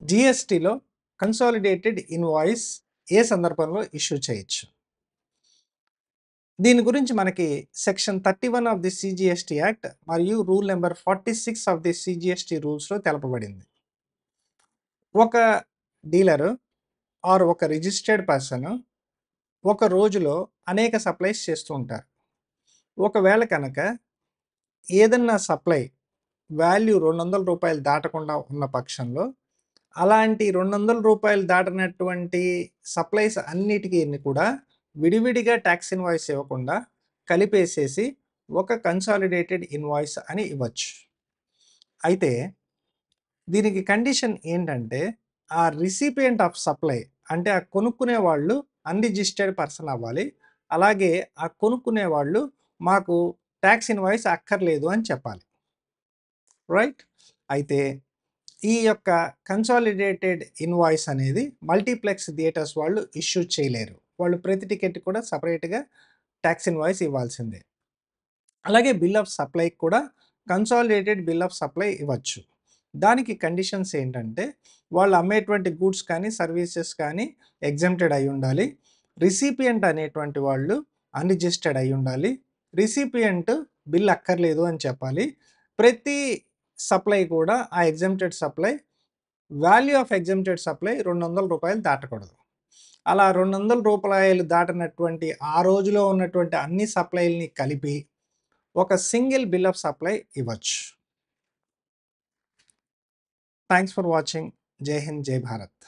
జీఎస్టీలో consolidated invoice ఏ సందర్భంలో issue చేయొచ్చు? దీని గురించి మనకి section 31 of the CGST act మరియు రూల్ నెంబర్ 46 ఆఫ్ ది సీజీఎస్టీ రూల్స్‌లో తెలపబడింది. ఒక డీలరు ఆర్ ఒక రిజిస్టర్డ్ పర్సన్ ఒక రోజులో అనేక సప్లైస్ చేస్తూ ఉంటారు. ఒకవేళ కనుక ఏదన్నా సప్లై వాల్యూ రూ. 200 దాటకుండా ఉన్న పక్షంలో, అలాంటి రూ. 200 దాటనటువంటి సప్లైస్ అన్నిటికిని కూడా విడివిడిగా టాక్స్ ఇన్వాయిస్ ఇవ్వకుండా కలిపేసేసి ఒక కన్సాలిడేటెడ్ ఇన్వాయిస్ అని ఇవ్వచ్చు. అయితే దీనికి కండిషన్ ఏంటంటే, ఆ రిసిపియంట్ ఆఫ్ సప్లై అంటే ఆ కొనుక్కునే వాళ్ళు అన్‌రిజిస్టర్డ్ పర్సన్ అవ్వాలి. అలాగే ఆ కొనుక్కునే వాళ్ళు మాకు టాక్స్ ఇన్వాయిస్ అక్కర్లేదు అని చెప్పాలి. రైట్? అయితే ఈ యొక్క కన్సాలిడేటెడ్ ఇన్వాయిస్ అనేది మల్టీప్లెక్స్ థియేటర్స్ వాళ్ళు ఇష్యూ చేయలేరు. వాళ్ళు ప్రతి టికెట్ కూడా సెపరేట్‌గా టాక్స్ ఇన్వాయిస్ ఇవ్వాల్సిందే. అలాగే బిల్ ఆఫ్ సప్లైకి కూడా కన్సాలిడేటెడ్ బిల్ ఆఫ్ సప్లై ఇవ్వచ్చు. దానికి కండిషన్స్ ఏంటంటే, వాళ్ళు అమ్మేటువంటి గూడ్స్ కానీ, సర్వీసెస్ కానీ ఎగ్జెంప్టెడ్ అయ్యుండాలి. రిసిపియంట్ అనేటువంటి వాళ్ళు అన్‌రిజిస్టర్డ్ అయ్యుండాలి. రిసిపియంట్ బిల్ అక్కర్లేదు అని చెప్పాలి. ప్రతి సప్లై కూడా ఆ exempted supply value of exempted supply రూ. 200 దాటకూడదు. అలా రూ. 200 దాటనటువంటి ఆ రోజులో ఉన్నటువంటి అన్ని సప్లైల్ని కలిపి ఒక సింగిల్ బిల్ ఆఫ్ సప్లై ఇవ్వచ్చు. Thanks for watching. జై హింద్, జై భారత్.